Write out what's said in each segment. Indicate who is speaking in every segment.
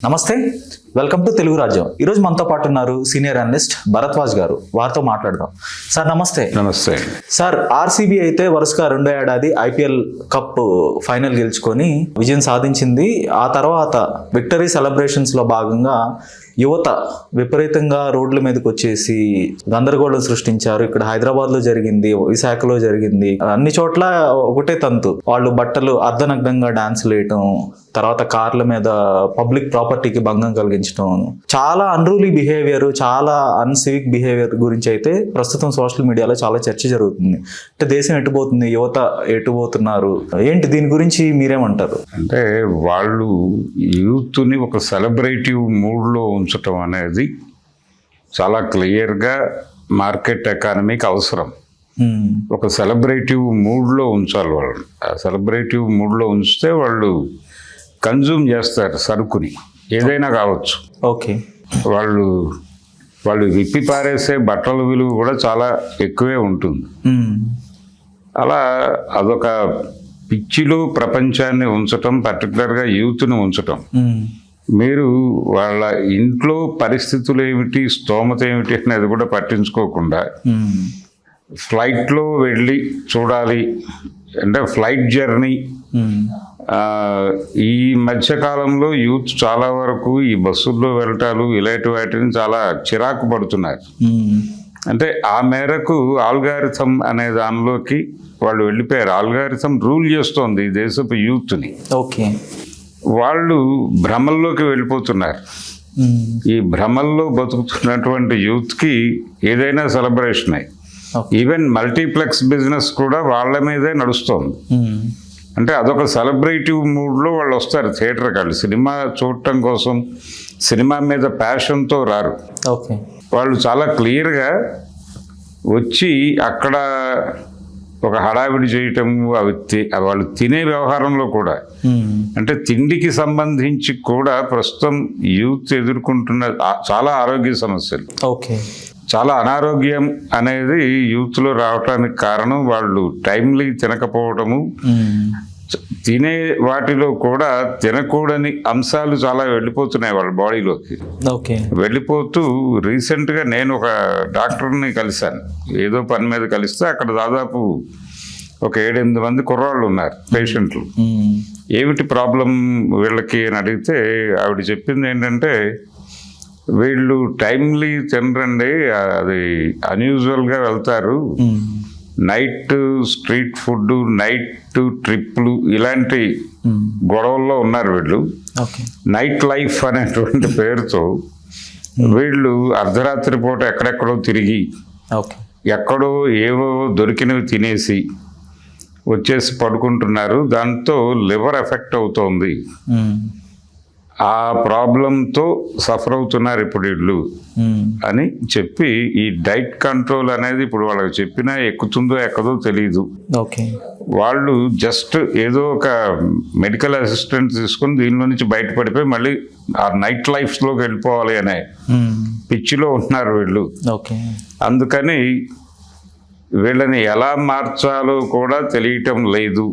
Speaker 1: నమస్తే, welcome to Telugu రాజ్యం. ఈరోజు మనతో పాటు ఉన్నారు సీనియర్ అనలిస్ట్ భరద్వాజ్ గారు. వారితో మాట్లాడదాం. సార్ నమస్తే.
Speaker 2: నమస్తే
Speaker 1: సార్, ఆర్సీబీ అయితే వరుసగా రెండో ఏడాది ఐపీఎల్ కప్ ఫైనల్ గెలుచుకొని విజయం సాధించింది. ఆ తర్వాత విక్టరీ సెలబ్రేషన్స్ లో భాగంగా యువత విపరీతంగా రోడ్ల మీదకి వచ్చేసి గందరగోళం సృష్టించారు. ఇక్కడ హైదరాబాద్ లో జరిగింది, విశాఖలో జరిగింది, అన్ని చోట్ల ఒకటే తంతు. వాళ్ళు బట్టలు అర్ధనగ్నంగా డాన్స్ వేయటం, తర్వాత కార్ల మీద పబ్లిక్ ప్రాపర్టీకి భంగం కలిగించడం, చాలా అన్రూలీ బిహేవియర్, చాలా అన్సివిక్ బిహేవియర్ గురించి అయితే ప్రస్తుతం సోషల్ మీడియాలో చాలా చర్చ జరుగుతుంది. అంటే దేశం ఎటుపోతుంది, యువత ఎటుపోతున్నారు ఏంటి, దీని గురించి మీరేమంటారు?
Speaker 2: అంటే వాళ్ళు యూత్ని ఒక సెలబ్రేటివ్ మూడ్లో ఉంచటం అనేది చాలా క్లియర్గా మార్కెట్ ఎకానమీకి అవసరం. ఒక సెలబ్రేటివ్ మూడ్లో ఉంచాలి వాళ్ళు. ఆ సెలబ్రేటివ్ మూడ్లో ఉంచితే వాళ్ళు కన్జ్యూమ్ చేస్తారు సరుకుని, ఏదైనా కావచ్చు.
Speaker 1: ఓకే,
Speaker 2: వాళ్ళు విప్పి పారేసే బట్టల విలువ కూడా చాలా ఎక్కువే ఉంటుంది. అలా అదొక పిచ్చిలో ప్రపంచాన్ని ఉంచటం, పర్టికులర్గా యూత్ని ఉంచటం. మీరు వాళ్ళ ఇంట్లో పరిస్థితులు ఏమిటి, స్తోమత ఏమిటి అనేది కూడా పట్టించుకోకుండా ఫ్లైట్లో వెళ్ళి చూడాలి అంటే ఫ్లైట్ జర్నీ. ఈ మధ్యకాలంలో యూత్ చాలా వరకు ఈ బస్సుల్లో వెళ్ళటాలు ఇలాంటి వాటిని చాలా చిరాకు పడుతున్నారు. అంటే ఆ మేరకు ఆల్గారిథం అనే దానిలోకి వాళ్ళు వెళ్ళిపోయారు. ఆల్గారిథం రూల్ చేస్తోంది ఈ దేశపు యూత్ని.
Speaker 1: ఓకే,
Speaker 2: వాళ్ళు భ్రమల్లోకి వెళ్ళిపోతున్నారు. ఈ భ్రమల్లో బతుకుతున్నటువంటి యూత్కి ఏదైనా సెలబ్రేషన్ అయ్యి, ఈవెన్ మల్టీప్లెక్స్ బిజినెస్ కూడా వాళ్ళ మీదే నడుస్తోంది. అంటే అదొక సెలబ్రేటివ్ మూడ్లో వాళ్ళు వస్తారు థియేటర్కి. వాళ్ళు సినిమా చూడటం కోసం, సినిమా మీద ప్యాషన్తో రారు.
Speaker 1: ఓకే,
Speaker 2: వాళ్ళు చాలా క్లియర్గా వచ్చి అక్కడ ఒక హడావిడి చేయటము, వాళ్ళు తినే వ్యవహారంలో కూడా, అంటే తిండికి సంబంధించి కూడా ప్రస్తుతం యూత్ ఎదుర్కొంటున్న చాలా ఆరోగ్య సమస్యలు.
Speaker 1: ఓకే,
Speaker 2: చాలా అనారోగ్యం అనేది యూత్లో రావటానికి కారణం వాళ్ళు టైమ్లీ తినకపోవటము. తినే వాటిలో కూడా తినకూడని అంశాలు చాలా వెళ్ళిపోతున్నాయి వాళ్ళ బాడీలోకి.
Speaker 1: ఓకే,
Speaker 2: వెళ్ళిపోతూ రీసెంట్గా నేను ఒక డాక్టర్ని కలిశాను, ఏదో పని మీద కలిస్తే అక్కడ దాదాపు ఒక 7-8 మంది కుర్రాళ్ళు ఉన్నారు పేషెంట్లు. ఏమిటి ప్రాబ్లం వీళ్ళకి అని అడిగితే ఆవిడ చెప్పింది ఏంటంటే, వీళ్ళు టైమ్లీ తినరండి, అది అన్యూజువల్గా వెళ్తారు, నైట్ స్ట్రీట్ ఫుడ్, నైట్ ట్రిప్లు, ఇలాంటి గొడవల్లో ఉన్నారు వీళ్ళు. నైట్ లైఫ్ అనేటువంటి పేరుతో వీళ్ళు అర్ధరాత్రి పూట ఎక్కడెక్కడో తిరిగి ఎక్కడో ఏవో దొరికినవి తినేసి వచ్చేసి పడుకుంటున్నారు. దాంతో లివర్ ఎఫెక్ట్ అవుతోంది. ఆ ప్రాబ్లంతో సఫర్ అవుతున్నారు ఇప్పుడు వీళ్ళు అని చెప్పి, ఈ డైట్ కంట్రోల్ అనేది ఇప్పుడు వాళ్ళకి చెప్పినా ఎక్కుతుందో ఎక్కదో తెలియదు. వాళ్ళు జస్ట్ ఏదో ఒక మెడికల్ అసిస్టెంట్ తీసుకుని దీనిలో నుంచి బయటపడిపోయి మళ్ళీ ఆ నైట్ లైఫ్స్లోకి వెళ్ళిపోవాలి అనే పిచ్చిలో ఉన్నారు వీళ్ళు. అందుకని వీళ్ళని ఎలా మార్చాలో కూడా తెలియటం లేదు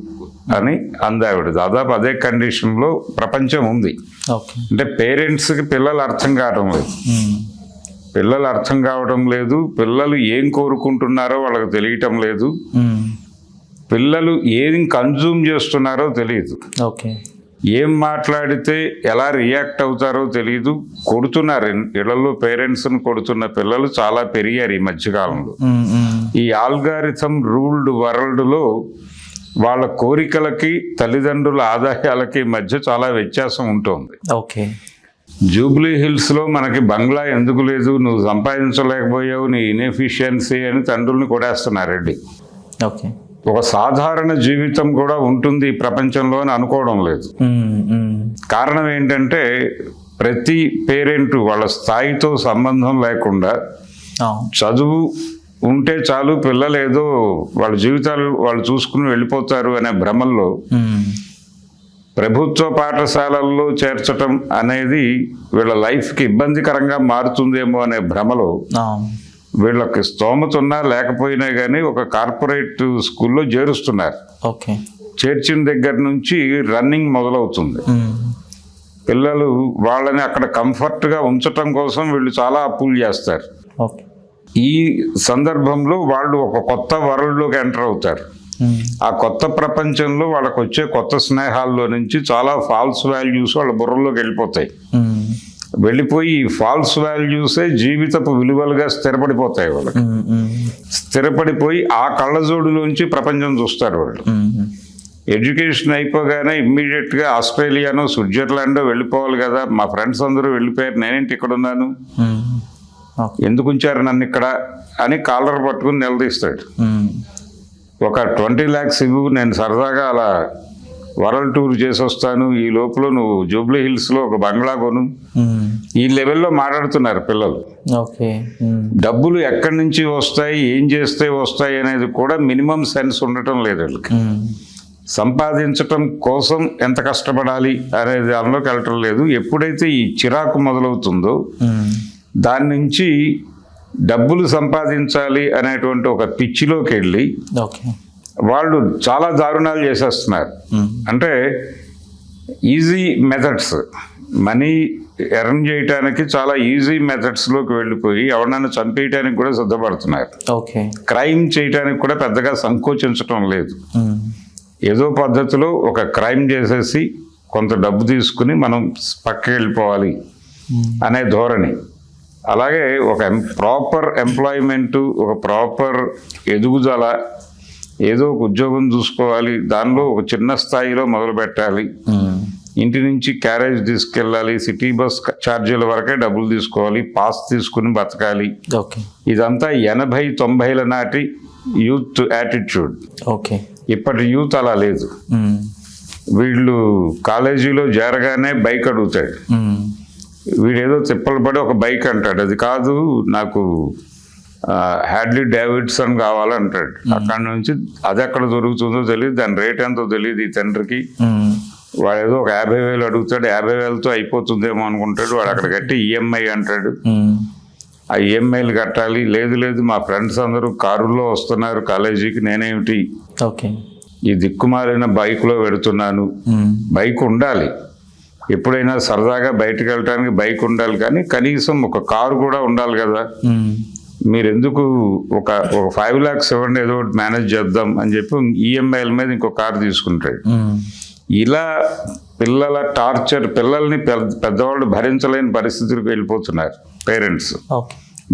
Speaker 2: అని అందావిడ. దాదాపు అదే కండిషన్లో ప్రపంచం ఉంది. అంటే పేరెంట్స్కి పిల్లలు అర్థం కావటం లేదు, పిల్లలు అర్థం కావడం లేదు, పిల్లలు ఏం కోరుకుంటున్నారో వాళ్ళకి తెలియటం లేదు, పిల్లలు ఏం కన్జ్యూమ్ చేస్తున్నారో తెలియదు, ఏం మాట్లాడితే ఎలా రియాక్ట్ అవుతారో తెలియదు. కొడుతున్నారు ఇళ్లలో, పేరెంట్స్ని కొడుతున్న పిల్లలు చాలా పెరిగారు ఈ మధ్యకాలంలో. ఈ ఆల్గారిథం రూల్డ్ వరల్డ్లో వాళ్ళ కోరికలకి తల్లిదండ్రుల ఆదాయాలకి మధ్య చాలా వ్యత్యాసం ఉంటుంది. జూబ్లీ హిల్స్లో మనకి బంగ్లా ఎందుకు లేదు, నువ్వు సంపాదించలేకపోయావు, నీ ఇన్ఎఫిషియన్సీ అని తండ్రుల్ని కొడేస్తున్నారండి. ఒక సాధారణ జీవితం కూడా ఉంటుంది ఈ ప్రపంచంలో అని అనుకోవడం లేదు. కారణం ఏంటంటే ప్రతి పేరెంట్ వాళ్ళ స్థాయితో సంబంధం లేకుండా చదువు ఉంటే చాలు, పిల్లలు ఏదో వాళ్ళ జీవితాలు వాళ్ళు చూసుకుని వెళ్ళిపోతారు అనే భ్రమల్లో ప్రభుత్వ పాఠశాలల్లో చేర్చటం అనేది వీళ్ళ లైఫ్కి ఇబ్బందికరంగా మారుతుందేమో అనే భ్రమలో వీళ్ళకి స్తోమత ఉన్నా లేకపోయినా కానీ ఒక కార్పొరేట్ స్కూల్లో చేరుస్తున్నారు. చేర్చిన దగ్గర నుంచి రన్నింగ్ మొదలవుతుంది. పిల్లలు వాళ్ళని అక్కడ కంఫర్ట్గా ఉంచటం కోసం వీళ్ళు చాలా అప్పులు చేస్తారు.
Speaker 1: ఓకే.
Speaker 2: ఈ సందర్భంలో వాళ్ళు ఒక కొత్త వరల్డ్లోకి ఎంటర్ అవుతారు. ఆ కొత్త ప్రపంచంలో వాళ్ళకు వచ్చే కొత్త స్నేహాల్లో నుంచి చాలా ఫాల్స్ వాల్యూస్ వాళ్ళ బుర్రలోకి వెళ్ళిపోతాయి. వెళ్ళిపోయి ఈ ఫాల్స్ వాల్యూసే జీవితపు విలువలుగా స్థిరపడిపోతాయి వాళ్ళకి. స్థిరపడిపోయి ఆ కళ్ళజోడులోంచి ప్రపంచం చూస్తారు వాళ్ళు. ఎడ్యుకేషన్ అయిపోగానే ఇమ్మీడియట్గా ఆస్ట్రేలియానో స్విట్జర్లాండో వెళ్ళిపోవాలి కదా, మా ఫ్రెండ్స్ అందరూ వెళ్ళిపోయారు, నేనేంటి ఇక్కడ ఉన్నాను, ఎందుకు ఉంచారు నన్ను ఇక్కడ అని కాలర్ పట్టుకుని నిలదీస్తాడు. ఒక 20 lakhs ఇవ్వు, నేను సరదాగా అలా వరల్డ్ టూర్ చేసి వస్తాను, ఈ లోపల నువ్వు జూబ్లీ హిల్స్లో ఒక బంగ్లా కొను. ఈ లెవెల్లో మాట్లాడుతున్నారు పిల్లలు. డబ్బులు ఎక్కడి నుంచి వస్తాయి, ఏం చేస్తే వస్తాయి అనేది కూడా మినిమం సెన్స్ ఉండటం లేదు వాళ్ళకి. సంపాదించటం కోసం ఎంత కష్టపడాలి అనేది అందులోకి వెళ్ళటం లేదు. ఎప్పుడైతే ఈ చిరాకు మొదలవుతుందో దాని నుంచి డబ్బులు సంపాదించాలి అనేటువంటి ఒక పిచ్చిలోకి వెళ్ళి వాళ్ళు చాలా దారుణాలు చేసేస్తున్నారు. అంటే ఈజీ మెథడ్స్, మనీ ఎర్న్ చేయటానికి చాలా ఈజీ మెథడ్స్లోకి వెళ్ళిపోయి ఎవరినైనా చంపేయటానికి కూడా సిద్ధపడుతున్నారు. క్రైమ్ చేయటానికి కూడా పెద్దగా సంకోచించటం లేదు. ఏదో పద్ధతిలో ఒక క్రైమ్ చేసేసి కొంత డబ్బు తీసుకుని మనం పక్కకి వెళ్ళిపోవాలి అనే ధోరణి. అలాగే ఒక ప్రాపర్ ఎంప్లాయ్మెంటు, ఒక ప్రాపర్ ఎదుగుదల, ఏదో ఒక ఉద్యోగం చూసుకోవాలి, దానిలో ఒక చిన్న స్థాయిలో మొదలు పెట్టాలి, ఇంటి నుంచి క్యారేజ్ తీసుకెళ్ళాలి, సిటీ బస్ ఛార్జీల వరకే డబ్బులు తీసుకోవాలి, పాస్ తీసుకుని బతకాలి. ఇదంతా 80-90ల నాటి యూత్ యాటిట్యూడ్. ఇప్పటి యూత్ అలా లేదు. వీళ్ళు కాలేజీలో చేరగానే బైక్ అడుగుతాడు, వీడేదో తిప్పలు పడి ఒక బైక్ అంటాడు, అది కాదు నాకు హ్యాడ్లీ డేవిడ్సన్ కావాలంటాడు. అక్కడి నుంచి అది ఎక్కడ దొరుకుతుందో తెలియదు, దాని రేట్ ఎంతో తెలియదు ఈ తండ్రికి. వాడు ఏదో ఒక 50,000 అడుగుతాడు, 50,000తో అయిపోతుందేమో అనుకుంటాడు. వాడు అక్కడ కట్టి ఈఎంఐ అంటాడు, ఆ ఈఎంఐలు కట్టాలి. లేదు మా ఫ్రెండ్స్ అందరూ కారులో వస్తున్నారు కాలేజీకి, నేనేమిటి ఈ దిక్కుమాలిన బైక్లో పెడుతున్నాను. బైక్ ఉండాలి, ఎప్పుడైనా సరదాగా బయటకు వెళ్ళటానికి బైక్ ఉండాలి, కానీ కనీసం ఒక కారు కూడా ఉండాలి కదా. మీరు ఎందుకు ఒక 5 lakhs ఇవ్వండి, ఏదో ఒకటి మేనేజ్ చేద్దాం అని చెప్పి ఈఎంఐల మీద ఇంకో కారు తీసుకుంటాడు. ఇలా పిల్లల టార్చర్, పిల్లల్ని పెద్దవాళ్ళు భరించలేని పరిస్థితులకు వెళ్ళిపోతున్నారు. పేరెంట్స్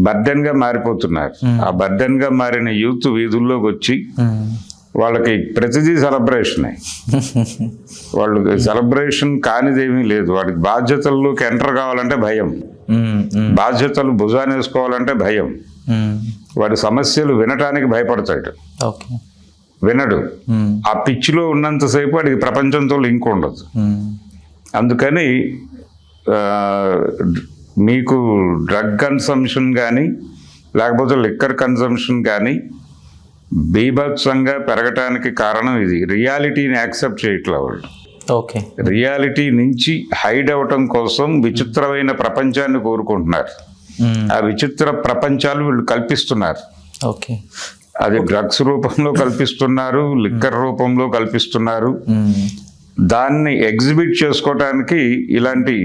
Speaker 2: బర్డెన్గా మారిపోతున్నారు. ఆ బర్డెన్గా మారిన యూత్ వీధుల్లోకి వచ్చి వాళ్ళకి ప్రతిదీ సెలబ్రేషనే. వాళ్ళు సెలబ్రేషన్ కానిదేమీ లేదు. వాడికి బాధ్యతల్లోకి ఎంటర్ కావాలంటే భయం, బాధ్యతలు భుజాన్ని వేసుకోవాలంటే భయం, వాడి సమస్యలు వినటానికి భయపడతాడు, వినడు. ఆ పిచ్చిలో ఉన్నంతసేపు వాడికి ప్రపంచంతో లింక్ ఉండదు. అందుకని మీకు డ్రగ్ కన్సంప్షన్ కానీ లేకపోతే లిక్కర్ కన్సంప్షన్ కానీ బీభత్సంగా పెరగటానికి కారణం ఇది. రియాలిటీని యాక్సెప్ట్ చేయట్లే వాళ్ళు. రియాలిటీ నుంచి హైడ్ అవటం కోసం విచిత్రమైన ప్రపంచాన్ని కోరుకుంటున్నారు. ఆ విచిత్ర ప్రపంచాలు వీళ్ళు కల్పిస్తున్నారు. అది డ్రగ్స్ రూపంలో కల్పిస్తున్నారు, లిక్కర్ రూపంలో కల్పిస్తున్నారు. దాన్ని ఎగ్జిబిట్ చేసుకోవటానికి ఇలాంటి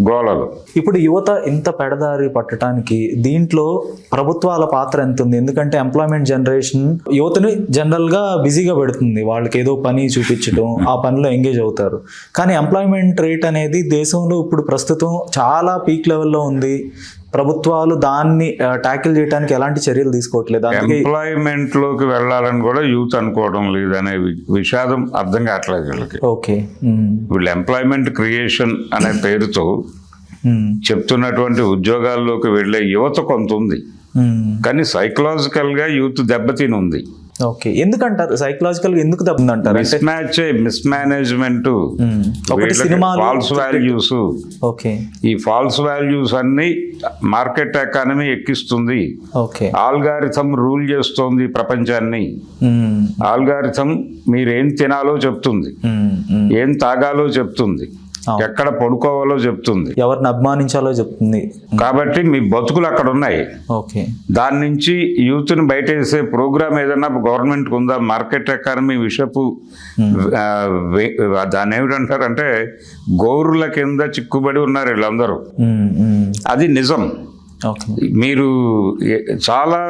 Speaker 2: గోళలు.
Speaker 1: ఇప్పుడు యువత ఇంత పెడదారి పట్టడానికి దీంట్లో ప్రభుత్వాల పాత్ర ఎంత ఉంది? ఎందుకంటే ఎంప్లాయ్మెంట్ జనరేషన్ యువతని జనరల్గా బిజీగా పెడుతుంది, వాళ్ళకి ఏదో పని చూపించడం, ఆ పనిలో ఎంగేజ్ అవుతారు. కానీ ఎంప్లాయ్మెంట్ రేట్ అనేది దేశంలో ఇప్పుడు ప్రస్తుతం చాలా పీక్ లెవెల్లో ఉంది. ప్రభుత్వాలు దాన్ని ట్యాకిల్ చేయడానికి ఎలాంటి చర్యలు తీసుకోవట్లేదు.
Speaker 2: ఎంప్లాయ్మెంట్ లోకి వెళ్ళాలని కూడా యూత్ అనుకోవడం లేదనే విషాదం అర్థం కావట్లేదు వీళ్ళకి. వీళ్ళు ఎంప్లాయ్మెంట్ క్రియేషన్ అనే పేరుతో చెప్తున్నటువంటి ఉద్యోగాల్లోకి వెళ్ళే యువత కొంత ఉంది, కానీ సైకలాజికల్ గా యూత్ దెబ్బతిని ఉంది.
Speaker 1: ఎందుకంటారు సైకలాజికల్ గా ఎందుకు దెబ్బతింటారు?
Speaker 2: Mismanagement, false values. ఈ ఫాల్స్ వాల్యూస్ అన్ని మార్కెట్ ఎకానమీ ఎక్కిస్తుంది. ఆల్గారిథం రూల్ చేస్తోంది ప్రపంచాన్ని. ఆల్గారిథం మీరేం తినాలో చెప్తుంది, ఏం తాగాలో చెప్తుంది. ఎక్కడ పడుకోవాలో చెప్తుంది,
Speaker 1: ఎవరిని అభిమానించాలో చెప్తుంది.
Speaker 2: కాబట్టి మీ బతుకులు అక్కడ ఉన్నాయి.
Speaker 1: ఓకే.
Speaker 2: దాని నుంచి యూత్ని బయట వేసే ప్రోగ్రామ్ ఏదన్నా గవర్నమెంట్కి ఉందా? మార్కెట్ ఎకానమీ విషపు దాన్ని ఏమిటంటారంటే గౌరుల కింద చిక్కుబడి ఉన్నారు వీళ్ళందరూ. అది నిజం.
Speaker 1: ఓకే.
Speaker 2: మీరు చాలా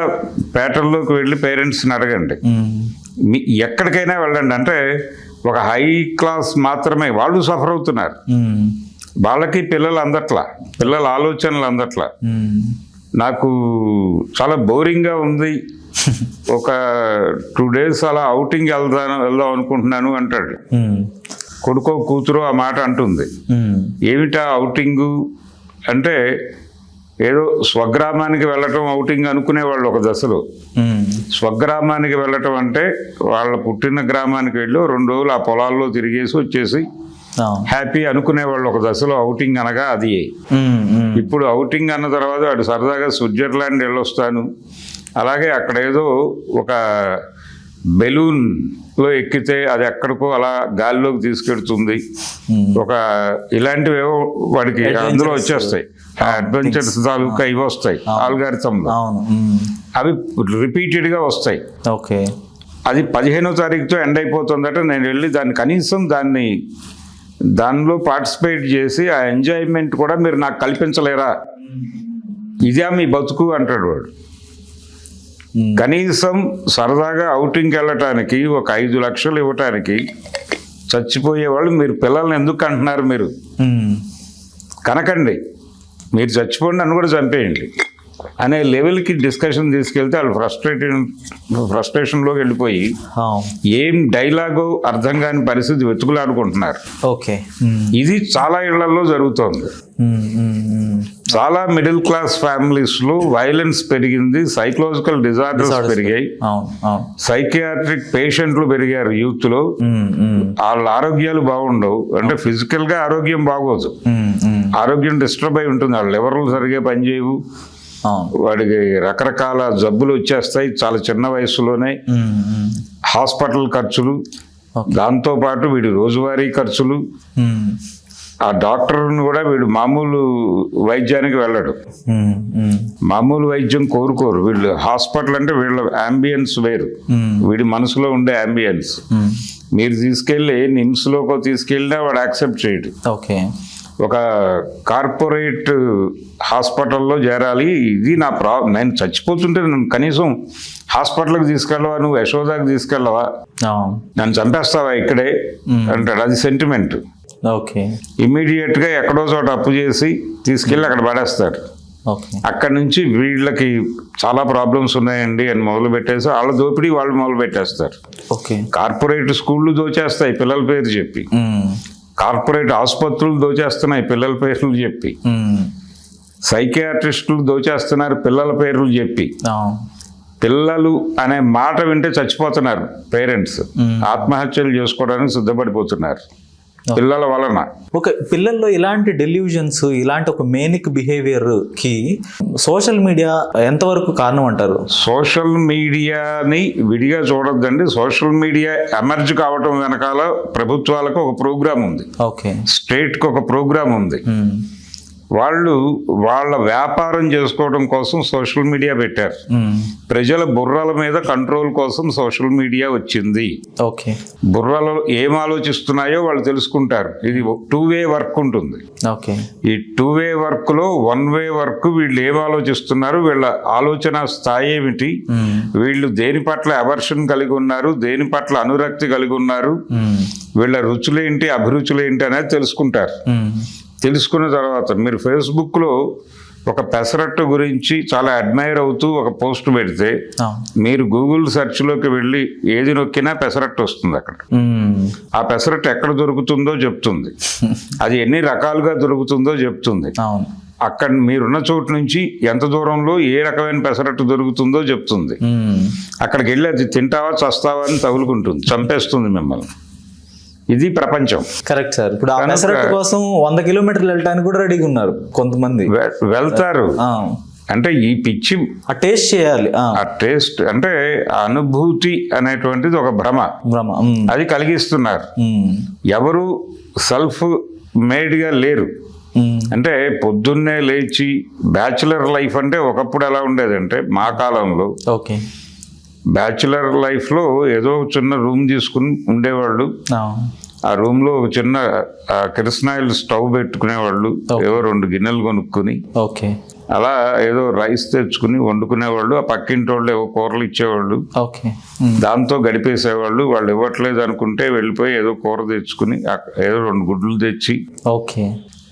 Speaker 2: పేటల్లోకి వెళ్ళి పేరెంట్స్ని అడగండి, ఎక్కడికైనా వెళ్ళండి, అంటే ఒక హై క్లాస్ మాత్రమే వాళ్ళు సఫర్ అవుతున్నారు. వాళ్ళకి పిల్లలు అందట్లా, పిల్లల ఆలోచనలు అందట్లా. నాకు చాలా బోరింగ్గా ఉంది, ఒక 2 days అలా అవుటింగ్ వెళ్దాం అనుకుంటున్నాను అంటాడు. కొడుకో కూతురో ఆ మాట అంటుంది. ఏమిటా అవుటింగు అంటే ఏదో స్వగ్రామానికి వెళ్ళటం అవుటింగ్ అనుకునేవాళ్ళు ఒక దశలో. స్వగ్రామానికి వెళ్ళటం అంటే వాళ్ళ పుట్టిన గ్రామానికి వెళ్ళి 2 రోజులు ఆ పొలాల్లో తిరిగేసి వచ్చేసి హ్యాపీ అనుకునేవాళ్ళు ఒక దశలో. అవుటింగ్ అనగా అది. ఇప్పుడు అవుటింగ్ అన్న తర్వాత వాడు సరదాగా స్విట్జర్లాండ్ వెళ్ళొస్తాను, అలాగే అక్కడ ఏదో ఒక బెలూన్లో ఎక్కితే అది ఎక్కడికో అలా గాలిలోకి తీసుకెడుతుంది, ఒక ఇలాంటివేవో వాడికి అందులో వచ్చేస్తాయి. అడ్వెంచర్స్ తాలూకా ఇవి వస్తాయి ఆల్గారిథంలో, అవి రిపీటెడ్గా వస్తాయి.
Speaker 1: ఓకే.
Speaker 2: అది 15వ తారీఖుతో ఎండ్ అయిపోతుందట. నేను వెళ్ళి కనీసం దానిలో పార్టిసిపేట్ చేసి ఆ ఎంజాయ్మెంట్ కూడా మీరు నాకు కల్పించలేరా? ఇదే మీ బతుకు అంటాడు వాడు. కనీసం సరదాగా అవుటింగ్కి వెళ్ళటానికి ఒక 5 లక్షలు ఇవ్వటానికి చచ్చిపోయేవాళ్ళు మీరు పిల్లల్ని ఎందుకు అంటున్నారు? మీరు కనకండి, మీరు చచ్చిపోండి, నన్ను కూడా చంపేయండి అనే లెవెల్కి డిస్కషన్ తీసుకెళ్తే వాళ్ళు ఫ్రస్ట్రేషన్లోకి వెళ్ళిపోయి ఏం డైలాగో అర్థం కాని పరిస్థితి వెతుకులాడుకుంటున్నారు.
Speaker 1: ఓకే.
Speaker 2: ఇది చాలా ఇళ్లలో జరుగుతోంది. చాలా మిడిల్ క్లాస్ ఫ్యామిలీస్లో వైలెన్స్ పెరిగింది, సైకలాజికల్ డిజార్డర్స్ పెరిగాయి, సైకియాట్రిక్ పేషెంట్లు పెరిగారు యూత్లో. వాళ్ళ ఆరోగ్యాలు బాగుండవు, అంటే ఫిజికల్గా ఆరోగ్యం బాగోదు, ఆరోగ్యం డిస్టర్బ్ అయి ఉంటుంది, వాళ్ళ లివర్లు సరిగ్గా పనిచేయవు, వాడికి రకరకాల జబ్బులు వచ్చేస్తాయి చాలా చిన్న వయసులోనే, హాస్పిటల్ ఖర్చులు, దాంతోపాటు వీడి రోజువారీ ఖర్చులు. ఆ డాక్టర్ని కూడా వీడు మామూలు వైద్యానికి వెళ్ళడు, మామూలు వైద్యం కోరుకోరు వీళ్ళు. హాస్పిటల్ అంటే వీళ్ళ అంబియన్స్ వేరు, వీడి మనసులో ఉండే అంబియన్స్. మీరు తీసుకెళ్ళి నిమ్స్లోకో తీసుకెళ్ళినా వాడు యాక్సెప్ట్ చేయడు.
Speaker 1: ఓకే.
Speaker 2: ఒక కార్పొరేట్ హాస్పిటల్లో చేరాలి, ఇది నా నేను చచ్చిపోతుంటే నన్ను కనీసం హాస్పిటల్కి తీసుకెళ్ళవా, నువ్వు యశోదాకి తీసుకెళ్ళవా, నన్ను చంపేస్తావా ఇక్కడే అంటాడు. అది సెంటిమెంట్.
Speaker 1: ఓకే.
Speaker 2: ఇమ్మీడియట్గా ఎక్కడో చోట అప్పు చేసి తీసుకెళ్ళి అక్కడ పడేస్తారు. అక్కడి నుంచి వీళ్ళకి చాలా ప్రాబ్లమ్స్ ఉన్నాయండి అని మొదలు పెట్టేసి వాళ్ళ దోపిడీ వాళ్ళు మొదలు పెట్టేస్తారు. కార్పొరేట్ స్కూళ్ళు దోచేస్తాయి పిల్లల పేరు చెప్పి, కార్పొరేట్ ఆసుపత్రులు దోచేస్తున్నాయి పిల్లల పేర్లు చెప్పి, సైకియాట్రిస్టులు దోచేస్తున్నారు పిల్లల పేర్లు చెప్పి. పిల్లలు అనే మాట వింటే చచ్చిపోతున్నారు పేరెంట్స్, ఆత్మహత్యలు చేసుకోవడానికి సిద్ధపడిపోతున్నారు పిల్లల వలన.
Speaker 1: ఓకే. పిల్లల్లో ఇలాంటి డెల్యూజన్స్, ఇలాంటి ఒక మేనిక్ బిహేవియర్ కి సోషల్ మీడియా ఎంతవరకు కారణం అంటారు?
Speaker 2: సోషల్ మీడియాని విడిగా చూడొద్దండి. సోషల్ మీడియా ఎమర్జ్ కావటం వెనకాల ప్రభుత్వాలకు ఒక ప్రోగ్రామ్ ఉంది,
Speaker 1: ఓకే,
Speaker 2: స్టేట్కి ఒక ప్రోగ్రామ్ ఉంది. వాళ్ళు వాళ్ళ వ్యాపారం చేసుకోవడం కోసం సోషల్ మీడియా పెట్టారు. ప్రజల బుర్రల మీద కంట్రోల్ కోసం సోషల్ మీడియా వచ్చింది.
Speaker 1: ఓకే.
Speaker 2: బుర్రలో ఏం ఆలోచిస్తున్నాయో వాళ్ళు తెలుసుకుంటారు. ఇది 2-way వర్క్ ఉంటుంది.
Speaker 1: ఓకే.
Speaker 2: ఈ 2-way వర్క్లో 1-way వర్క్ వీళ్ళు ఏం ఆలోచిస్తున్నారు, వీళ్ళ ఆలోచన స్థాయి ఏమిటి, వీళ్ళు దేని పట్ల అవర్షన్ కలిగి ఉన్నారు, దేని పట్ల అనురక్తి కలిగి ఉన్నారు, వీళ్ళ రుచులేంటి అభిరుచులేంటి అనేది తెలుసుకుంటారు. తెలుసుకున్న తర్వాత మీరు ఫేస్బుక్లో ఒక పెసరట్టు గురించి చాలా అడ్మైర్ అవుతూ ఒక పోస్ట్ పెడితే మీరు గూగుల్ సెర్చ్లోకి వెళ్ళి ఏది నొక్కినా పెసరట్టు వస్తుంది. అక్కడ ఆ పెసరట్టు ఎక్కడ దొరుకుతుందో చెప్తుంది, అది ఎన్ని రకాలుగా దొరుకుతుందో చెప్తుంది, అక్కడ మీరున్న చోటు నుంచి ఎంత దూరంలో ఏ రకమైన పెసరట్టు దొరుకుతుందో చెప్తుంది. అక్కడికి వెళ్ళి అది తింటావా చస్తావా అని తగులుకుంటుంది, చంపేస్తుంది మిమ్మల్ని. ఇది ప్రపంచం.
Speaker 1: Correct sir. ఇప్పుడు ఆ పెసరట్టు కోసం 100 కిలోమీటర్లు వెళ్ళడానికి కూడా రెడీగా ఉన్నారు కొంతమంది.
Speaker 2: వెళ్తారు అంటే ఈ పిచ్చి
Speaker 1: ఆ టేస్ట్ చేయాలి.
Speaker 2: ఆ టేస్ట్ అంటే అనుభూతి అనేటువంటిది ఒక భ్రమ, అది కలిగిస్తున్నారు. ఎవరు సెల్ఫ్ మేడ్గా లేరు. అంటే పొద్దున్నే లేచి బ్యాచులర్ లైఫ్ అంటే ఒకప్పుడు ఎలా ఉండేదంటే మా కాలంలో
Speaker 1: ఓకే.
Speaker 2: బ్యాచులర్ లైఫ్లో ఏదో చిన్న రూమ్ తీసుకుని ఉండేవాళ్ళు. ఆ రూమ్లో ఒక చిన్న కిరసనాయిల్ స్టవ్ పెట్టుకునేవాళ్ళు, ఏవో 2 గిన్నెలు కొనుక్కుని
Speaker 1: ఓకే,
Speaker 2: అలా ఏదో రైస్ తెచ్చుకుని వండుకునేవాళ్ళు. ఆ పక్కింటి వాళ్ళు ఏవో కూరలు ఇచ్చేవాళ్ళు,
Speaker 1: ఓకే,
Speaker 2: దాంతో గడిపేసేవాళ్ళు. వాళ్ళు ఇవ్వట్లేదు అనుకుంటే వెళ్ళిపోయి ఏదో కూర తెచ్చుకుని ఏదో 2 గుడ్లు తెచ్చి
Speaker 1: ఓకే,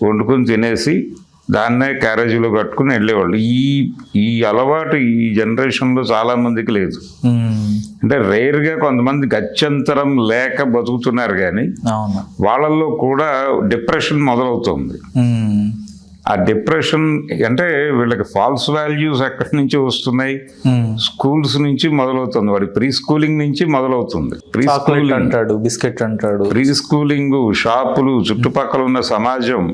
Speaker 2: వండుకుని తినేసి దాన్నే క్యారేజీలో కట్టుకుని వెళ్ళేవాళ్ళు. ఈ అలవాటు ఈ జనరేషన్లో చాలా మందికి లేదు. అంటే రేర్గా కొంతమంది గత్యంతరం లేక బతుకుతున్నారు, కానీ వాళ్ళల్లో కూడా డిప్రెషన్ మొదలవుతుంది. ఆ డిప్రెషన్ అంటే వీళ్ళకి ఫాల్స్ వాల్యూస్ ఎక్కడి నుంచి వస్తున్నాయి? స్కూల్స్ నుంచి మొదలవుతుంది. వాడి ప్రీ స్కూలింగ్ నుంచి మొదలవుతుంది. ప్రీ స్కూలింగ్ అంటాడు, బిస్కెట్ అంటాడు, ప్రీ స్కూలింగ్, షాపులు, చుట్టుపక్కల ఉన్న సమాజం,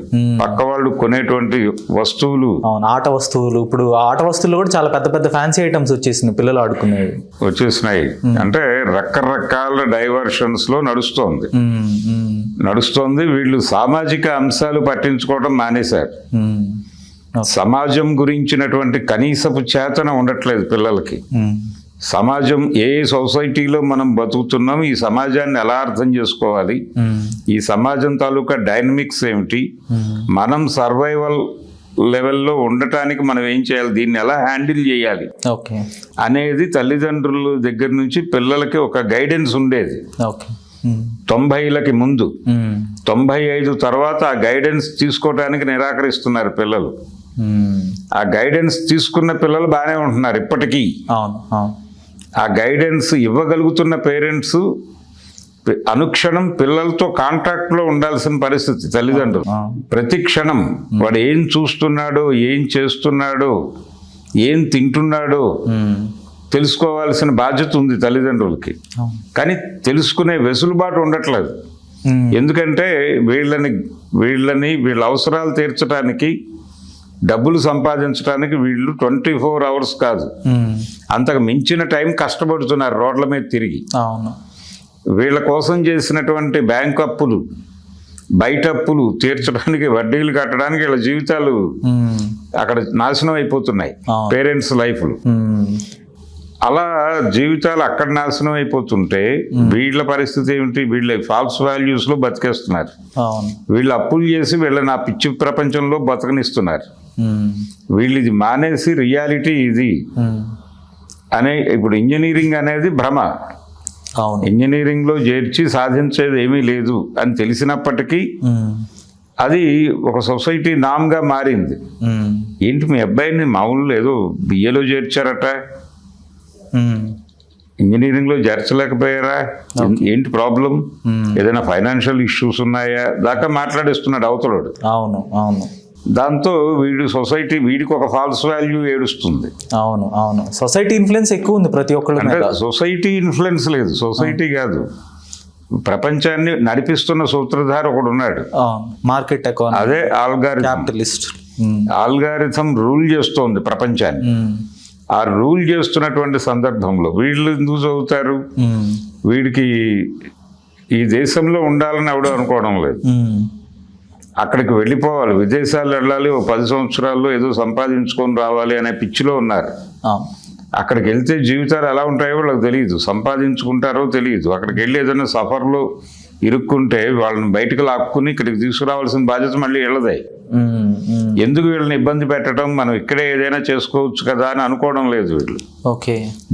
Speaker 2: పక్క వాళ్ళు కొనేటువంటి వస్తువులు,
Speaker 1: ఆట వస్తువులు. ఇప్పుడు ఆట వస్తువులు కూడా చాలా పెద్ద పెద్ద ఫ్యాన్సీ ఐటమ్స్ వచ్చేసినాయి, పిల్లలు ఆడుకునేవి వచ్చేసినాయి.
Speaker 2: అంటే రకరకాల డైవర్షన్స్ లో నడుస్తోంది. వీళ్ళు సామాజిక అంశాలు పట్టించుకోవడం మానేశారు. సమాజం గురించినటువంటి కనీసపు చేతన ఉండట్లేదు పిల్లలకి. సమాజం ఏ సొసైటీలో మనం బతుకుతున్నాం, ఈ సమాజాన్ని ఎలా అర్థం చేసుకోవాలి, ఈ సమాజం తాలూకా డైనమిక్స్ ఏమిటి, మనం సర్వైవల్ లెవెల్లో ఉండటానికి మనం ఏం చేయాలి, దీన్ని ఎలా హ్యాండిల్ చేయాలి అనేది తల్లిదండ్రుల దగ్గర నుంచి పిల్లలకి ఒక గైడెన్స్ ఉండేది. 90లకు ముందు. 95 తర్వాత ఆ గైడెన్స్ తీసుకోవడానికి నిరాకరిస్తున్నారు పిల్లలు. ఆ గైడెన్స్ తీసుకున్న పిల్లలు బాగానే ఉంటున్నారు ఇప్పటికీ. ఆ గైడెన్స్ ఇవ్వగలుగుతున్న పేరెంట్స్ అనుక్షణం పిల్లలతో కాంటాక్ట్లో ఉండాల్సిన పరిస్థితి తల్లిదండ్రులు. ప్రతి క్షణం వాడు ఏం చూస్తున్నాడో, ఏం చేస్తున్నాడో, ఏం తింటున్నాడో తెలుసుకోవాల్సిన బాధ్యత ఉంది తల్లిదండ్రులకి. కానీ తెలుసుకునే వెసులుబాటు ఉండట్లేదు. ఎందుకంటే వీళ్ళ అవసరాలు తీర్చడానికి, డబ్బులు సంపాదించడానికి వీళ్ళు 24 hours కాదు, అంతకు మించిన టైం కష్టపడుతున్నారు రోడ్ల మీద తిరిగి. వీళ్ళ కోసం చేసినటువంటి బ్యాంక్ అప్పులు, బయట అప్పులు తీర్చడానికి, వడ్డీలు కట్టడానికి వీళ్ళ జీవితాలు అక్కడ నాశనం అయిపోతున్నాయి. పేరెంట్స్ లైఫ్లు అలా జీవితాలు అక్కడ నాశనం అయిపోతుంటే వీళ్ళ పరిస్థితి ఏమిటి? వీళ్ళ ఫాల్స్ వాల్యూస్ లో బతికేస్తున్నారు. వీళ్ళు అప్పులు చేసి వీళ్ళని ఆ పిచ్చి ప్రపంచంలో బతకనిస్తున్నారు. వీళ్ళు ఇది మానేసి రియాలిటీ ఇది అనే, ఇప్పుడు ఇంజనీరింగ్ అనేది భ్రమ. ఇంజనీరింగ్ లో చేర్చి సాధించేది ఏమీ లేదు అని తెలిసినప్పటికీ అది ఒక సొసైటీ నామ్గా మారింది. ఏంటి మీ అబ్బాయిని మామూలు ఏదో బిఏలో చేర్చారట, ఇంజనీరింగ్ లో చేర్చలేకపోయారా, ఏంటి ప్రాబ్లం, ఏదైనా ఫైనాన్షియల్ ఇష్యూస్ ఉన్నాయా దాకా మాట్లాడేస్తున్నాడు అవతలడు. దాంతో సొసైటీ వీడికి ఒక ఫాల్స్ వాల్యూ ఏడుస్తుంది. సొసైటీ ఇన్ఫ్లుయెన్స్ ఎక్కువ ఉంది ప్రతి ఒక్కళ్ళు. అంటే సొసైటీ ఇన్ఫ్లుయెన్స్ లేదు, సొసైటీ కాదు, ప్రపంచాన్ని నడిపిస్తున్న సూత్రధారి ఒకడు ఉన్నాడు, మార్కెట్ ఎకానమీ, అదే ఆల్గారిథం రూల్ చేస్తోంది ప్రపంచాన్ని. ఆ రూల్ చేస్తున్నటువంటి సందర్భంలో వీళ్ళు ఎందుకు చదువుతారు? వీడికి ఈ దేశంలో ఉండాలని ఎవడో అనుకోవడం లేదు, అక్కడికి వెళ్ళిపోవాలి, విదేశాలు వెళ్ళాలి, 10 సంవత్సరాల్లో ఏదో సంపాదించుకొని రావాలి అనే పిచ్చిలో ఉన్నారు. అక్కడికి వెళ్తే జీవితాలు ఎలా ఉంటాయో వాళ్ళకి తెలియదు, సంపాదించుకుంటారో తెలియదు. అక్కడికి వెళ్ళి ఏదైనా సఫర్లో ఇరుక్కుంటే వాళ్ళని బయటకు లాక్కుని ఇక్కడికి తీసుకురావాల్సిన బాధ్యత మళ్ళీ వీళ్ళదే. ఎందుకు వీళ్ళని ఇబ్బంది పెట్టడం, మనం ఇక్కడే ఏదైనా చేసుకోవచ్చు కదా అని అనుకోవడం లేదు. వీళ్ళు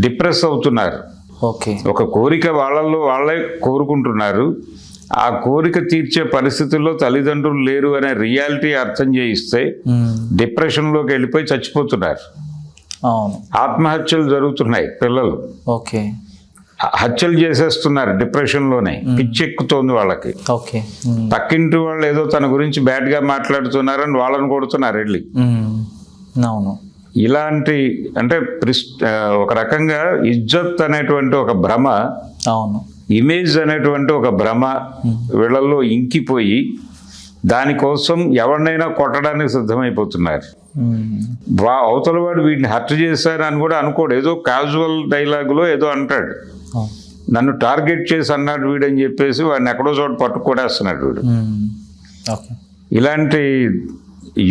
Speaker 2: డిప్రెస్ అవుతున్నారు. ఒక కోరిక వాళ్ళల్లో వాళ్ళే కోరుకుంటున్నారు. ఆ కోరిక తీర్చే పరిస్థితుల్లో తల్లిదండ్రులు లేరు అనే రియాలిటీ అర్థం చేయిస్తే డిప్రెషన్లోకి వెళ్ళిపోయి చచ్చిపోతున్నారు. ఆత్మహత్యలు జరుగుతున్నాయి, పిల్లలు హత్యలు చేసేస్తున్నారు డిప్రెషన్లోనే, పిచ్చెక్కుతోంది వాళ్ళకి. పక్కింటి వాళ్ళు ఏదో తన గురించి బ్యాడ్గా మాట్లాడుతున్నారని వాళ్ళని కొడుతున్నారు వెళ్ళి. ఇలాంటి అంటే ఒక రకంగా ఇజ్జత్ అనేటువంటి ఒక భ్రమ, ఇమేజ్ అనేటువంటి ఒక భ్రమ వీళ్ళల్లో ఇంకిపోయి దానికోసం ఎవరినైనా కొట్టడానికి సిద్ధమైపోతున్నారు. అవతల వాడు వీడిని హత్య చేశారు అని కూడా అనుకోడు, ఏదో క్యాజువల్ డైలాగులో ఏదో అంటాడు, నన్ను టార్గెట్ చేసి అన్నాడు వీడని చెప్పేసి వాడిని ఎక్కడో చోట పట్టుకొడేస్తున్నాడు వీడు.
Speaker 1: ఓకే.
Speaker 2: ఇలాంటి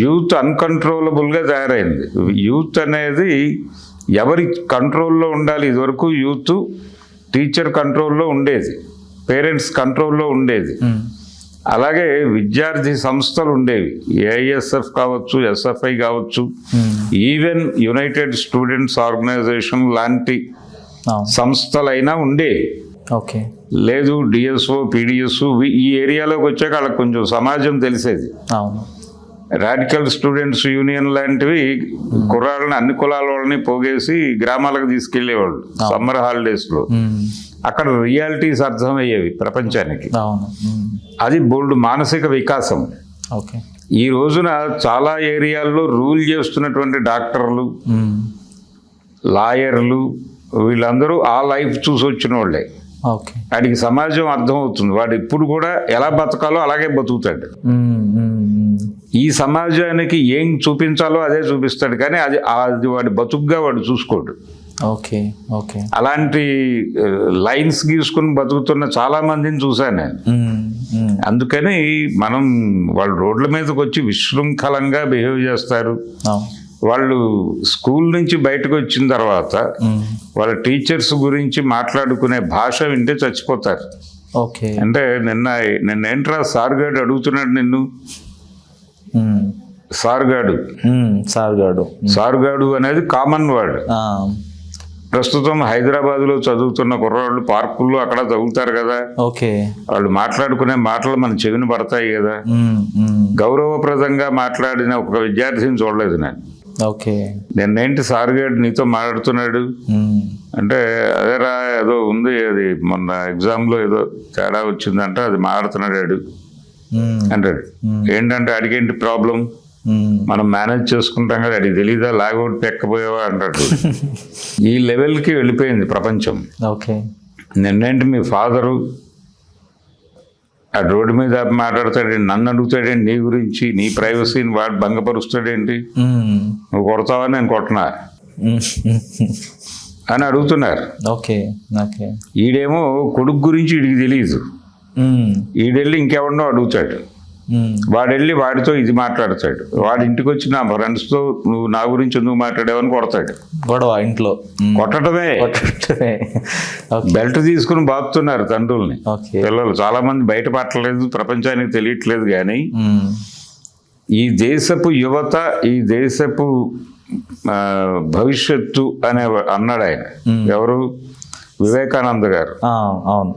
Speaker 2: యూత్ అన్కంట్రోలబుల్గా తయారైంది. యూత్ అనేది ఎవరి కంట్రోల్లో ఉండాలి? ఇదివరకు యూత్ టీచర్ కంట్రోల్లో ఉండేది, పేరెంట్స్ కంట్రోల్లో ఉండేది. అలాగే విద్యార్థి సంస్థలు ఉండేవి, ఏఐఎస్ఎఫ్ కావచ్చు, ఎస్ఎఫ్ఐ కావచ్చు, ఈవెన్ యునైటెడ్ స్టూడెంట్స్ ఆర్గనైజేషన్ లాంటి సంస్థలైనా ఉండేవి.
Speaker 1: ఓకే.
Speaker 2: లేదు డిఎస్ఓ, పిడిఎస్ఓ ఈ ఏరియాలోకి వచ్చాక వాళ్ళకి కొంచెం సమాజం తెలిసేది.
Speaker 1: అవును.
Speaker 2: రాడికల్ స్టూడెంట్స్ యూనియన్ లాంటివి కుర్రాళ్ళని, అన్ని కులాల వాళ్ళని పోగేసి గ్రామాలకు తీసుకెళ్లేవాళ్ళు సమ్మర్ హాలిడేస్లో. అక్కడ రియాలిటీస్ అర్థమయ్యేవి ప్రపంచానికి. అది బోల్డ్ మానసిక వికాసం.
Speaker 1: ఓకే.
Speaker 2: ఈ రోజున చాలా ఏరియాల్లో రూల్ చేస్తున్నటువంటి డాక్టర్లు, లాయర్లు, వీళ్ళందరూ ఆ లైఫ్ చూసి వచ్చిన వాళ్ళే.
Speaker 1: ఓకే.
Speaker 2: వాడికి సమాజం అర్థమవుతుంది, వాడు ఇప్పుడు కూడా ఎలా బతకాలో అలాగే బతుకుతాడు. ఈ సమాజానికి ఏం చూపించాలో అదే చూపిస్తాడు, కానీ అది వాడి బతుకుగా వాడు చూసుకోడు.
Speaker 1: ఓకే. ఓకే.
Speaker 2: అలాంటి లైన్స్ గీసుకుని బతుకుతున్న చాలా మందిని చూశాను నేను. అందుకని మనం వాళ్ళు రోడ్ల మీదకి వచ్చి విశృంఖలంగా బిహేవ్ చేస్తారు. వాళ్ళు స్కూల్ నుంచి బయటకు వచ్చిన తర్వాత వాళ్ళ టీచర్స్ గురించి మాట్లాడుకునే భాష వింటే చచ్చిపోతారు.
Speaker 1: ఓకే.
Speaker 2: అంటే నిన్న ఏంట్రా సార్గాడు అడుగుతున్నాడు నిన్ను, సార్గాడు అనేది కామన్ వర్డ్. ప్రస్తుతం హైదరాబాద్లో చదువుతున్న కుర్రాళ్ళు పార్కుల్లో అక్కడ చదువుతారు కదా.
Speaker 1: ఓకే.
Speaker 2: వాళ్ళు మాట్లాడుకునే మాటలు మన చెవిని పడతాయి కదా. గౌరవప్రదంగా మాట్లాడిన ఒక విద్యార్థిని చూడలేదు నేను.
Speaker 1: ఓకే.
Speaker 2: నిన్నేంటి సార్గాడు నీతో మాట్లాడుతున్నాడు అంటే, అదేరా ఏదో ఉంది, అది మొన్న ఎగ్జామ్లో ఏదో తేడా వచ్చిందంటే అది మాట్లాడుతున్నాడు అంటాడు. ఏంటంటే అడిగేంటి ప్రాబ్లం, మనం మేనేజ్ చేసుకుంటాం కదా, అడిగి తెలీదా, లాగౌట్ పెక్కపోయావా అంటాడు. ఈ లెవెల్కి వెళ్ళిపోయింది ప్రపంచం.
Speaker 1: ఓకే.
Speaker 2: నిన్నేంటి మీ ఫాదరు ఆ రోడ్డు మీద మాట్లాడతాడేంటి, నన్ను అడుగుతాడేంటి నీ గురించి, నీ ప్రైవసీని వాడు భంగపరుస్తాడేంటి, నువ్వు కొడతావా నేను కొట్టనా అని అడుగుతున్నారు.
Speaker 1: ఓకే. ఓకే.
Speaker 2: ఈడేమో కొడుకు గురించి వీడికి తెలియదు, ఈడెళ్ళి ఇంకెవడనో అడుగుతాడు, వాడెళ్ళి వాడితో ఇది మాట్లాడతాడు, వాడి ఇంటికి వచ్చి నా ఫ్రెండ్స్తో నువ్వు నా గురించి ఎందుకు మాట్లాడావని కొడతాడు.
Speaker 1: గొడవ ఇంట్లో, కొట్టడమే.
Speaker 2: బెల్ట్ తీసుకుని బాగుతున్నారు తండ్రుల్ని పిల్లలు. చాలా మంది బయట పట్టలేదు, ప్రపంచానికి తెలియట్లేదు. కానీ ఈ దేశపు యువత, ఈ దేశపు భవిష్యత్తు అనే అన్నాడు ఆయన. ఎవరు? వివేకానంద గారు.
Speaker 1: అవును.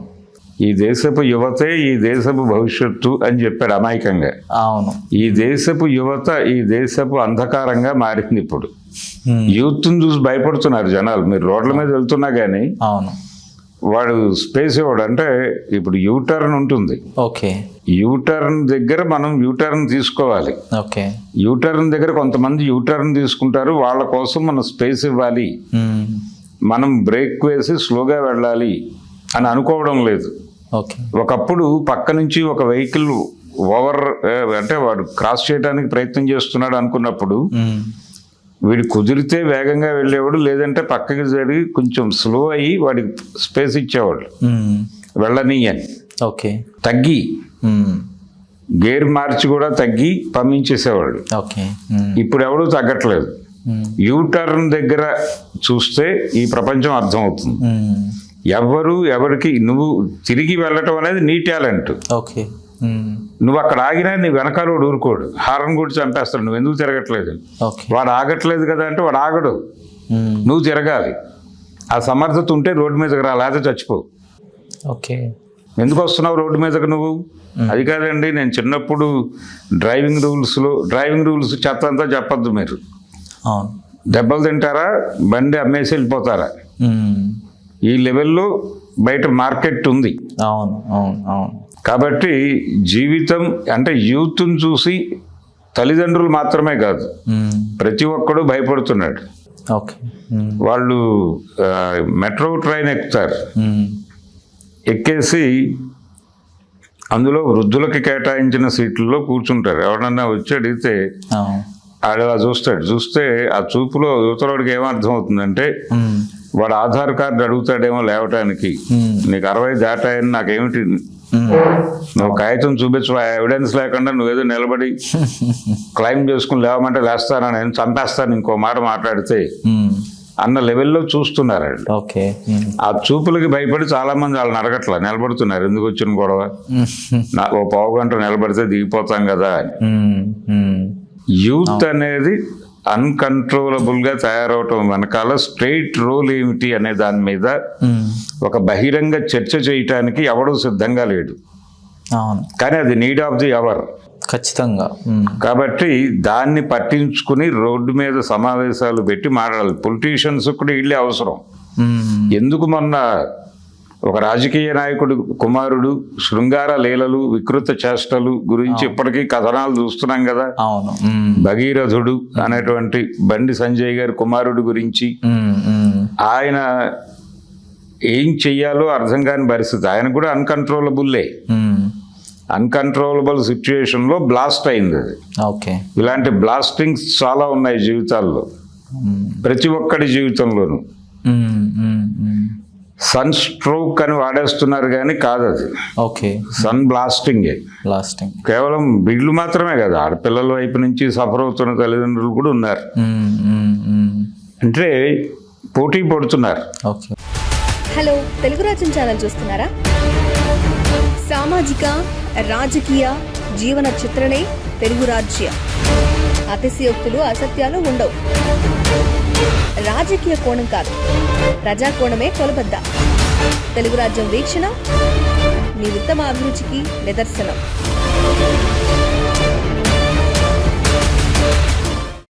Speaker 2: ఈ దేశపు యువతే ఈ దేశపు భవిష్యత్తు అని చెప్పాడు అమాయకంగా.
Speaker 1: అవును.
Speaker 2: ఈ దేశపు యువత ఈ దేశపు అంధకారంగా మారింది ఇప్పుడు. యూత్ని చూసి భయపడుతున్నారు జనాలు. మీరు రోడ్ల మీద వెళ్తున్నా కానీ
Speaker 1: అవును
Speaker 2: వాడు స్పేస్ ఇవ్వడు. అంటే ఇప్పుడు యూటర్న్ ఉంటుంది.
Speaker 1: ఓకే.
Speaker 2: యూటర్న్ దగ్గర మనం యూటర్న్ తీసుకోవాలి.
Speaker 1: ఓకే.
Speaker 2: యూటర్న్ దగ్గర కొంతమంది యూటర్న్ తీసుకుంటారు, వాళ్ళ కోసం మనం స్పేస్ ఇవ్వాలి, మనం బ్రేక్ వేసి స్లోగా వెళ్ళాలి అని అనుకోవడం లేదు. ఒకప్పుడు పక్క నుంచి ఒక వెహికల్ అంటే వాడు క్రాస్ చేయడానికి ప్రయత్నం చేస్తున్నాడు అనుకున్నప్పుడు వీడు కుదిరితే వేగంగా వెళ్ళేవాడు, లేదంటే పక్కకి జరిగి కొంచెం స్లో అయ్యి వాడికి స్పేస్ ఇచ్చేవాడు వెళ్ళనీయని.
Speaker 1: ఓకే.
Speaker 2: తగ్గి గేర్ మార్చి కూడా తగ్గి పంపించేసేవాడు.
Speaker 1: ఓకే.
Speaker 2: ఇప్పుడు ఎవడూ తగ్గట్లేదు. యూటర్న్ దగ్గర చూస్తే ఈ ప్రపంచం అర్థమవుతుంది. ఎవరికి నువ్వు తిరిగి వెళ్ళటం అనేది నీ టాలెంట్.
Speaker 1: ఓకే.
Speaker 2: నువ్వు అక్కడ ఆగినా నీ వెనకాల వాడు ఊరుకోడు, హారన్ కూడా చంపేస్తాడు. నువ్వు ఎందుకు తిరగట్లేదు, వాడు ఆగట్లేదు కదా అంటే వాడు ఆగడు, నువ్వు తిరగాలి. ఆ సమర్థత ఉంటే రోడ్డు మీదకి రా, లేకపోతే చచ్చిపోవు.
Speaker 1: ఓకే.
Speaker 2: ఎందుకు వస్తున్నావు రోడ్డు మీదకి నువ్వు? అది కాదండి, నేను చిన్నప్పుడు డ్రైవింగ్ రూల్స్ చెత్త అంతా చెప్పద్దు మీరు. దెబ్బలు తింటారా, బండి అమ్మేసి వెళ్ళిపోతారా, ఈ లెవెల్లో బయట మార్కెట్ ఉంది.
Speaker 1: అవును అవును అవును.
Speaker 2: కాబట్టి జీవితం అంటే యూత్ని చూసి తల్లిదండ్రులు మాత్రమే కాదు, ప్రతి ఒక్కడు భయపడుతున్నాడు.
Speaker 1: ఓకే.
Speaker 2: వాళ్ళు మెట్రో ట్రైన్ ఎక్కుతారు, ఎక్కేసి అందులో వృద్ధులకి కేటాయించిన సీట్లలో కూర్చుంటారు. ఎవరన్నా వచ్చి అడిగితే ఆడు అలా చూస్తాడు. చూస్తే ఆ చూపులో యువతలోడికి ఏమర్థం అవుతుందంటే వాడు ఆధార్ కార్డు అడుగుతాడేమో లేవటానికి, నీకు 60 దాటాయని నాకేమిటి, నువ్వు కాగితం చూపించు, ఎవిడెన్స్ లేకుండా నువ్వేదో నిలబడి క్లైమ్ చేసుకుని లేవమంటే లేస్తానా, నేను చంపేస్తాను ఇంకో మాట మాట్లాడితే అన్న లెవెల్లో చూస్తున్నారు వాళ్ళు.
Speaker 1: ఓకే.
Speaker 2: ఆ చూపులకి భయపడి చాలా మంది వాళ్ళని అడగట్లా, నిలబడుతున్నారు. ఎందుకు వచ్చిన గొడవ, ఓ పావు గంట నిలబడితే దిగిపోతాం కదా అని. యూత్ అనేది అన్కంట్రోలబుల్ గా తయారవటం వెనకాల స్ట్రైట్ రోల్ ఏమిటి అనే దాని మీద ఒక బహిరంగ చర్చ చేయటానికి ఎవడూ సిద్ధంగా లేడు.
Speaker 1: అవును,
Speaker 2: కానీ అది నీడ్ ఆఫ్ ది అవర్.
Speaker 1: ఖచ్చితంగా.
Speaker 2: కాబట్టి దాన్ని పట్టించుకుని రోడ్డు మీద సమావేశాలు పెట్టి మాట్లాడాలి. పొలిటీషియన్స్ కూడా వీళ్ళే అవసరం. ఎందుకు మొన్న ఒక రాజకీయ నాయకుడు కుమారుడు శృంగార లీలలు, వికృత చేష్టలు గురించి ఇప్పటికీ కథనాలు చూస్తున్నాం కదా.
Speaker 1: అవును.
Speaker 2: భగీరథుడు అనేటువంటి బండి సంజయ్ గారి కుమారుడు గురించి ఆయన ఏం చెయ్యాలో అర్థం కాని పరిస్థితి. ఆయన కూడా అన్కంట్రోలబుల్లే. అన్కంట్రోలబుల్ సిచ్యుయేషన్లో బ్లాస్ట్ అయింది అది.
Speaker 1: ఓకే.
Speaker 2: ఇలాంటి బ్లాస్టింగ్స్ చాలా ఉన్నాయి జీవితాల్లో, ప్రతి ఒక్కడి జీవితంలోనూ. సన్ స్ట్రోక్ అని వాడేస్తున్నారు కానీ కాదు అది.
Speaker 1: ఓకే.
Speaker 2: సన్ బ్లాస్టింగే.
Speaker 1: బ్లాస్టింగ్
Speaker 2: కేవలం వీళ్ళు మాత్రమే కదా, ఆడపిల్లల వైపు నుంచి సఫర్ అవుతున్న తల్లిదండ్రులు కూడా ఉన్నారు. అంటే పోటీ పడుతున్నారు.
Speaker 1: ఓకే.
Speaker 3: హలో, తెలుగు రాజ్యం ఛానల్ చూస్తున్నారా? సామాజిక రాజకీయ జీవన చిత్రణే తెలుగు రాజ్యం. అతిశయోక్తులు అసత్యాలు ఉండవు. రాజకీయ కోణం కాదు, ప్రజా కోణమే కొలబద్ద. తెలుగు రాజ్యం వీక్షణ మీ ఉత్తమ అభిరుచికి నిదర్శనం.